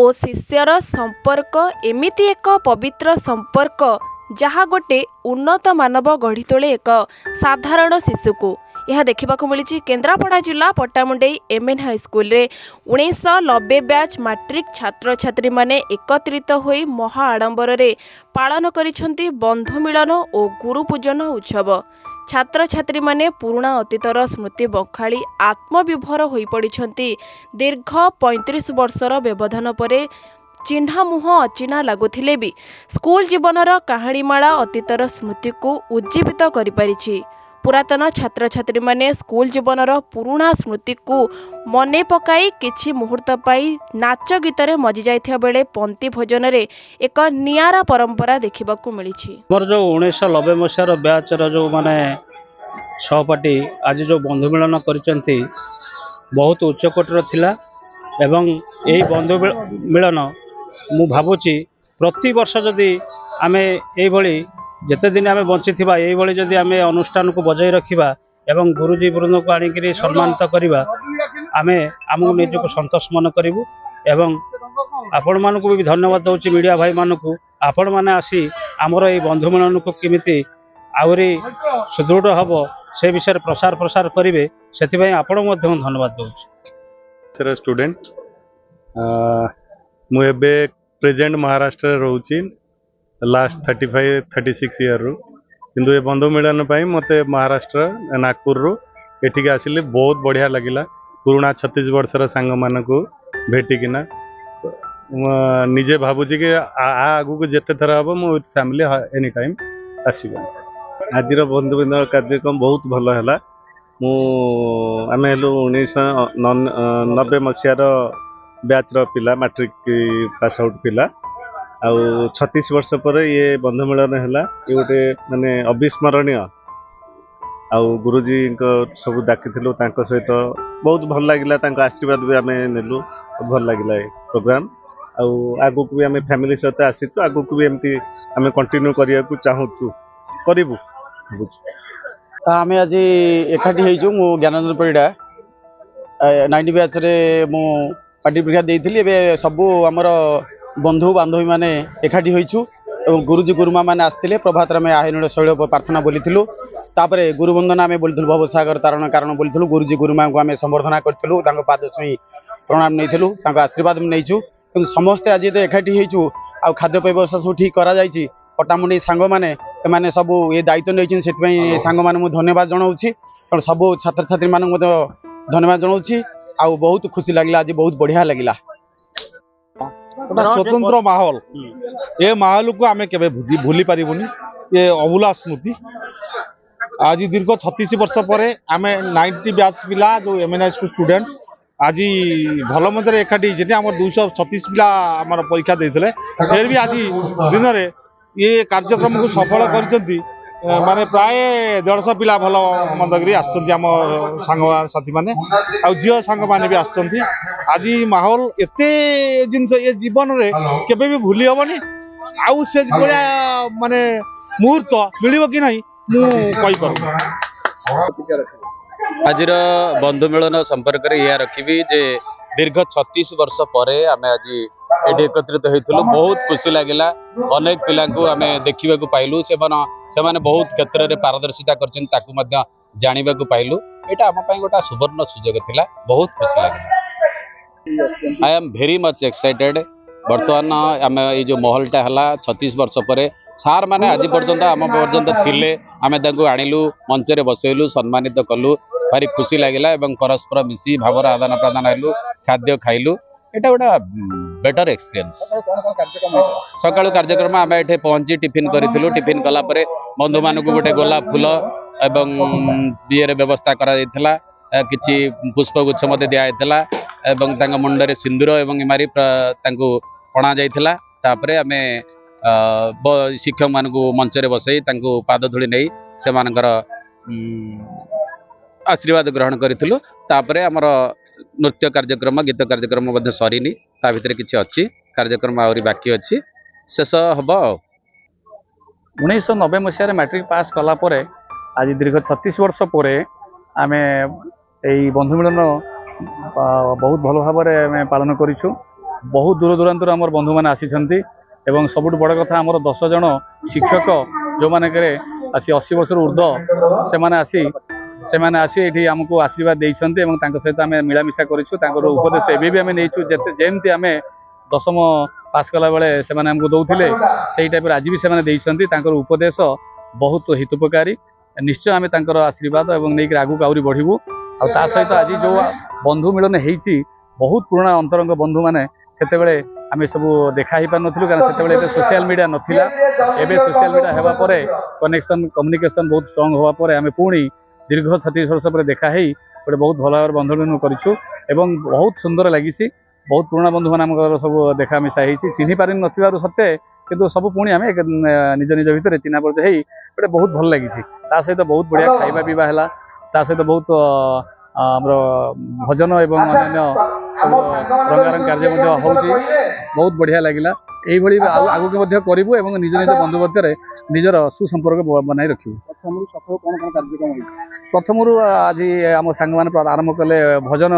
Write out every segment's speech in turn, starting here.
ଓ ଶିଷ୍ୟର ସମ୍ପର୍କ ଏମିତି ଏକ ପବିତ୍ର ସମ୍ପର୍କ ଯାହା ଗୋଟେ ଉନ୍ନତ ମାନବ ଗଢ଼ି ତୋଳେ ଏକ ସାଧାରଣ ଶିଶୁକୁ। ଏହା ଦେଖିବାକୁ ମିଳିଛି କେନ୍ଦ୍ରାପଡ଼ା ଜିଲ୍ଲା ପଟ୍ଟାମୁଣ୍ଡାଇ ଏମ୍ଏନ୍ ହାଇସ୍କୁଲରେ 1990 ବ୍ୟାଚ୍ ମାଟ୍ରିକ ଛାତ୍ରଛାତ୍ରୀମାନେ ଏକତ୍ରିତ ହୋଇ ମହା ଆଡ଼ମ୍ବରରେ ପାଳନ କରିଛନ୍ତି ବନ୍ଧୁ ମିଳନ ଓ ଗୁରୁ ପୂଜନ ଉତ୍ସବ। ଛାତ୍ରଛାତ୍ରୀମାନେ ପୁରୁଣା ଅତୀତର ସ୍ମୃତି ବଖାଳି ଆତ୍ମବିଭୋର ହୋଇପଡ଼ିଛନ୍ତି। ଦୀର୍ଘ 35 ବର୍ଷର ବ୍ୟବଧାନ ପରେ ଚିହ୍ନା ମୁହଁ ଅଚିହ୍ନା ଲାଗୁଥିଲେ ବି ସ୍କୁଲ ଜୀବନର କାହାଣୀମାଳା ଅତୀତର ସ୍ମୃତିକୁ ଉଜ୍ଜୀବିତ କରିପାରିଛି। ପୁରାତନ ଛାତ୍ରଛାତ୍ରୀମାନେ ସ୍କୁଲ ଜୀବନର ପୁରୁଣା ସ୍ମୃତିକୁ ମନେ ପକାଇ କିଛି ମୁହୂର୍ତ୍ତ ପାଇଁ ନାଚ ଗୀତରେ ମଜି ଯାଇଥିବା ବେଳେ ପନ୍ତି ଭୋଜନରେ ଏକ ନିଆରା ପରମ୍ପରା ଦେଖିବାକୁ ମିଳିଛି। ଆମର ଯେଉଁ 1990 ମସିହାର ବ୍ୟାଚ୍ର ଯେଉଁମାନେ ସହପାଠୀ ଆଜି ଯେଉଁ ବନ୍ଧୁ ମିଳନ କରିଛନ୍ତି ବହୁତ ଉଚ୍ଚକୋଟୀର ଥିଲା ଏବଂ ଏହି ବନ୍ଧୁ ମିଳନ ମୁଁ ଭାବୁଛି ପ୍ରତିବର୍ଷ ଯଦି ଆମେ ଏଇଭଳି ଯେତେ ଦିନ ଆମେ ବଞ୍ଚିଥିବା ଏଇଭଳି ଯଦି ଆମେ ଅନୁଷ୍ଠାନକୁ ବଜାଇ ରଖିବା ଏବଂ ଗୁରୁଜୀ ବୃନ୍ଦକୁ ଆଣିକିରି ସମ୍ମାନିତ କରିବା ଆମେ ଆମକୁ ନିଜକୁ ସନ୍ତୋଷ ମନେ କରିବୁ। ଏବଂ ଆପଣମାନଙ୍କୁ ବି ଧନ୍ୟବାଦ ଦେଉଛି ମିଡ଼ିଆ ଭାଇମାନଙ୍କୁ, ଆପଣମାନେ ଆସି ଆମର ଏଇ ବନ୍ଧୁ ମିଳନକୁ କେମିତି ଆହୁରି ସୁଦୃଢ଼ ହେବ ସେ ବିଷୟରେ ପ୍ରସାର କରିବେ, ସେଥିପାଇଁ ଆପଣଙ୍କୁ ମଧ୍ୟ ଧନ୍ୟବାଦ ଦେଉଛି। ଷ୍ଟୁଡେଣ୍ଟ ମୁଁ ଏବେ ପ୍ରେଜେଣ୍ଟ ମହାରାଷ୍ଟ୍ରରେ ରହୁଛି ଲାଷ୍ଟ 35-36 ଇୟର୍ରୁ, କିନ୍ତୁ ଏ ବନ୍ଧୁ ମିଳନ ପାଇଁ ମୋତେ ମହାରାଷ୍ଟ୍ର ନାଗପୁରରୁ ଏଠିକି ଆସିଲେ ବହୁତ ବଢ଼ିଆ ଲାଗିଲା। ପୁରୁଣା 36 ବର୍ଷର ସାଙ୍ଗମାନଙ୍କୁ ଭେଟିକିନା ନିଜେ ଭାବୁଛି କି ଆଗକୁ ଯେତେ ଥର ହେବ ମୁଁ ୱିଥ୍ ଫ୍ୟାମିଲି ଏନି ଟାଇମ୍ ଆସିବି। ଆଜିର ବନ୍ଧୁ ମିଳନ କାର୍ଯ୍ୟକ୍ରମ ବହୁତ ଭଲ ହେଲା। ଆମେ ହେଲୁ 1990 ମସିହାର ବ୍ୟାଚ୍ର ପିଲା, ମାଟ୍ରିକ ପାସ୍ ଆଉଟ୍ ପିଲା, ଆଉ 36 ବର୍ଷ ପରେ ଇଏ ବନ୍ଧୁ ମିଳନ ହେଲା। ଇଏ ଗୋଟେ ମାନେ ଅବିସ୍ମରଣୀୟ। ଆଉ ଗୁରୁଜୀଙ୍କ ସବୁ ଡାକିଥିଲୁ, ତାଙ୍କ ସହିତ ବହୁତ ଭଲ ଲାଗିଲା, ତାଙ୍କ ଆଶୀର୍ବାଦ ବି ଆମେ ନେଲୁ, ଭଲ ଲାଗିଲା ଏ ପ୍ରୋଗ୍ରାମ୍। ଆଉ ଆଗକୁ ବି ଆମେ ଫ୍ୟାମିଲି ସହିତ ଆସିଛୁ, ଆଗକୁ ବି ଏମିତି ଆମେ କଣ୍ଟିନ୍ୟୁ କରିବାକୁ କରିବୁ ଭାବୁଛୁ। ଆମେ ଆଜି ଏକାଠି ହେଇଛୁ। ମୁଁ ଜ୍ଞାନେନ୍ଦ୍ର ପରିଡ଼ା 90 ବ୍ୟାଚ୍ରେ ମୁଁ ମାଟ୍ରିକ ପରୀକ୍ଷା ଦେଇଥିଲି। ଏବେ ସବୁ ଆମର ବନ୍ଧୁ ବାନ୍ଧବୀ ମାନେ ଏକାଠି ହୋଇଛୁ ଏବଂ ଗୁରୁଜୀ ଗୁରୁମା ମାନେ ଆସିଥିଲେ। ପ୍ରଭାତରେ ଆମେ ଆହ୍ୱାନ ଶୈଳ ପ୍ରାର୍ଥନା ବୋଲିଥିଲୁ, ତାପରେ ଗୁରୁବନ୍ଦନା ଆମେ ବୋଲିଥିଲୁ, ଭବସାଗର ତାରଣ କାରଣ ବୋଲିଥିଲୁ। ଗୁରୁଜୀ ଗୁରୁମାଙ୍କୁ ଆମେ ସମ୍ବର୍ଦ୍ଧନା କରିଥିଲୁ, ତାଙ୍କ ପାଦ ଛୁଇଁ ପ୍ରଣାମ ନେଇଥିଲୁ, ତାଙ୍କ ଆଶୀର୍ବାଦ ନେଇଛୁ। କିନ୍ତୁ ସମସ୍ତେ ଆଜି ତ ଏକାଠି ହେଇଛୁ ଆଉ ଖାଦ୍ୟପେୟ ବ୍ୟବସ୍ଥା ସବୁ ଠିକ୍ କରାଯାଇଛି। ପଟ୍ଟାମୁଣ୍ଡାଇ ସାଙ୍ଗମାନେ ଏମାନେ ସବୁ ଏ ଦାୟିତ୍ୱ ନେଇଛନ୍ତି, ସେଥିପାଇଁ ସାଙ୍ଗମାନଙ୍କୁ ଧନ୍ୟବାଦ ଜଣାଉଛି। କାରଣ ସବୁ ଛାତ୍ରଛାତ୍ରୀମାନଙ୍କୁ ମଧ୍ୟ ଧନ୍ୟବାଦ ଜଣାଉଛି। ଆଉ ବହୁତ ଖୁସି ଲାଗିଲା, ଆଜି ବହୁତ ବଢ଼ିଆ ଲାଗିଲା। स्वतंत्र माहौल, ये माहौल को आमे केबे भूली पारिबुनी। ये अभूला स्मृति। आज दीर्घ 36 वर्ष पर आमे 90 ब्याच पिला जो एमएन हाई स्कूल स्टूडेंट आज भल मंचर एकाठी आम 236 पिला आम परीक्षा देते, फिर भी आज दिन में ये कार्यक्रम को सफल कर माने प्राय 150 पिला भल मंदगिरी आम साथी मैंने झील सांग मैंने भी आसछंती। आज माहौल एते जिनस ये जीवन रे केबे भी भूली हेबनी। आउ से भलिया माने मुहूर्त मिलिबो कि नहीं मु कहि पारु। आजिर बंधु मिलन संपर्क रे या रखिबी जे दीर्घ 36 वर्ष परे आमे आज एठी एकत्रित होइतलु। बहुत खुशी लागिला। अनेक पिला को आमे देखिबा को पाइलु, सेमाने बहुत क्षेत्र रे पारदर्शिता करछन, ताकू मध्य जानिबा को पाइलु। एटा हम पय गोटा सुवर्ण सुजोग थिला, बहुत खुशी लागिला। I am very much excited. बर्तमान आम ये जो महलटा हला 36 वर्ष परे सार माने आज पर्यंत आम पर्यंत थिले, आमे ताकू आनिलु, मंचरे बसैलु, सम्मानित कलु, भारी खुशी लागिला। एवं परस्पर मिसी भावर आदान प्रदान हेलु, खाद्य खाइलु। एटा गोटा बेटर एक्सपीरियंस। सकाळु कार्यक्रम आमे एठे पहुंची टिफिन करिथिलु। टिफिन कला परे बंधु मानकु गोटे गोलाप फूल एवं बियर व्यवस्था करा दैथिला, किछि पुष्पगुच्छ मते दिया दैथिला एवं तांग मुंडरे सिंदूर एवं इमारी तांकु पणा जाइथिला। तापरे आमे शिक्षक मानकु मंचरे बसई तांकु पाद धूଳି नै से मानकर आशीर्वाद ग्रहण करिथिलु। तापरे हमर नृत्य कार्यक्रम, गीत कार्यक्रम मध्ये सरीनी, ता भितरे किछि अछि कार्यक्रम आउरी बाकी अछि, शेष हबो। 1990 मसीह मैट्रिक पास कला परे आज दीर्घ 36 वर्ष पर आम यही बंधु मिलन बहुत भल भाव में पालन करूँ। बहुत दूर दूरांतर आम बंधु मैंने आसी एवं सबुठ बड़ कथा आमर 10 जन शिक्षक जो माने 80 वर्ष ऊर्ध्व से माने आसी ये आमको आशीर्वाद देइछन्ते एवं तांको सहित आम मिलामिशा करूँ उपदेश एवं आम नहीं जमती आम 10म पास कला बेले से आमको दौले से टाइप आज भी से उपदेश बहुत हितोपकारी निश्चय आम तांकर आशीर्वाद एवं नहीं आगू आहरी बढ़ू आ सहित आज जो बंधु मिलन होती बहुत पुराना अंतरंग बंधु माने सेतेबेले आम सब देखा ही पार नथिलु कारण सेतेबेले सोशल मीडिया नथिला एबे सोशल मीडिया हेबा परे कनेक्शन कम्युनिकेशन बहुत स्ट्रांग होवा परे आम पुणी दीर्घ 36 वर्ष पर देखा ही गोटे बहुत भल भाव बंधु मिलन करूँ एवं बहुत सुंदर लगी बहुत पुराना बंधु मान सब देखा मिशा होती चिन्ह पारि नथिबारु सत्ते किंतु सब पुणी आम निज निज भितर चिन्हा परिचय होई गोटे बहुत भल लगी सहित बहुत बढ़िया खाइबा पीवा है सहित बहुत आमर भजन एवं अन्य सब रंगारंग कार्य होउची बहुत बढ़िया लगिला यही आगु के करूँ एवं निज निज बंधु मध्य निजर सुसंपर्क बनाई रखू प्रथम आज आम सांग मैंने आरंभ कले भजन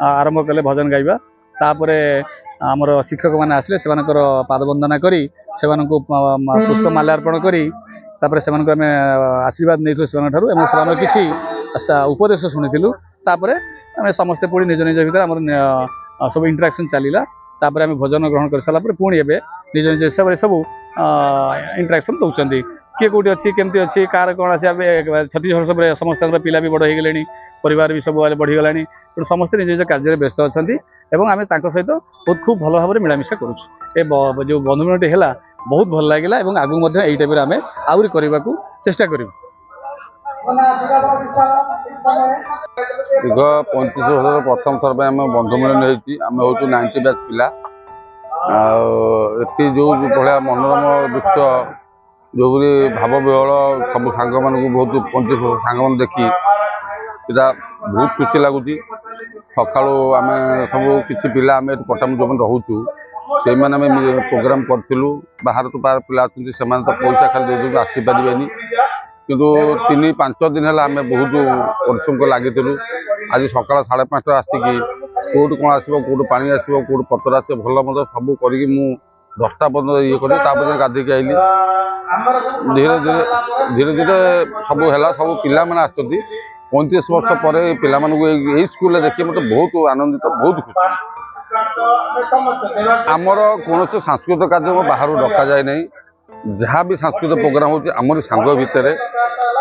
आरंभ कले भजन गाइबा तापरे आमर शिक्षक मैंने आसिले से पाद वंदना करी से पुष्प माल्यार्पण करी तापरे से आम आशीर्वाद नहीं से किसी उपदेश शुणुलु तापरे आम समस्ते पुणी निज निज भर आम सब इंटराक्शन चलला तापरे आम भजन ग्रहण कर सारापर पुणी एवं निज निज हिसाब से सब इंटराक्शन दौरान किए कौटी अच्छी केमती अच्छी कार कौन आस 36 वर्ष पर समस्त पिला भी बड़ हो गले परिवार भी सब बढ़ीगला समस्ते निज निज कार्य व्यस्त अच्छा आम सहित बहुत खूब भल भाव में मिलामिशा करूँ जो बंधु मिलनटी है बहुत भल लगे आगू यही टाइप आम आहरी करने को चेष्टा करूँ दीर्घ 35 वर्ष प्रथम थर पर आम बंधु मिलन आम हूँ 90 बैच पिला एटी जो भाया मनोरम दृश्य जो भाव विहल सब सांग मान बहुत 35 सांग मान देखी बहुत खुशी लगुच सका आम सब किसी पिला आम पटामु जो रोचु से प्रोग्राम करूँ बाहर तो बाहर पिला अच्छे से पैसा खाली दे आसपारे किंतु 3-5 दिन है आम बहुत परिश्रम लगी आज सका 5:30 आसिक कौट कौन आसो कौट पा आसो कौट पतर आस भल मत सब कर 10टा पर्यटन ये कर गाधिक आईली धीरे धीरे धीरे धीरे सब है सब पिला मैंने आस 35 वर्ष पर पिला यही स्कूल देखिए मतलब बहुत आनंदित बहुत खुशी आमर कौन सांस्कृतिक कार्यक्रम बाहर डक जाए ना जहाँ भी सांस्कृतिक प्रोग्राम होमर सांग भितर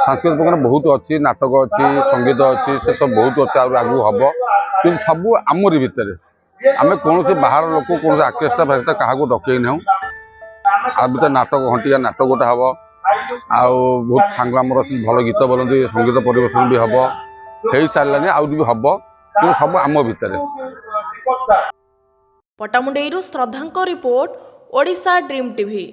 सांस्कृतिक प्रोग्राम बहुत अच्छी नाटक अच्छी संगीत अच्छी से सब बहुत अच्छे आगू हम कि सब आमरी भितर आम कौन बाहर लोक कौन आर्केस्ट्रा फार्केस्ट्रा क्या डकई ना आ भर नाटक घंटिया नाटक गोटे हम बहुत सांग आमर भल गीत बोलती संगीत परिवेशन भी हम हो सारे आउट भी हम कि सब आम भितर पटामुंडेरू श्रद्धांक रिपोर्ट ओडिशा ड्रीम टीवी।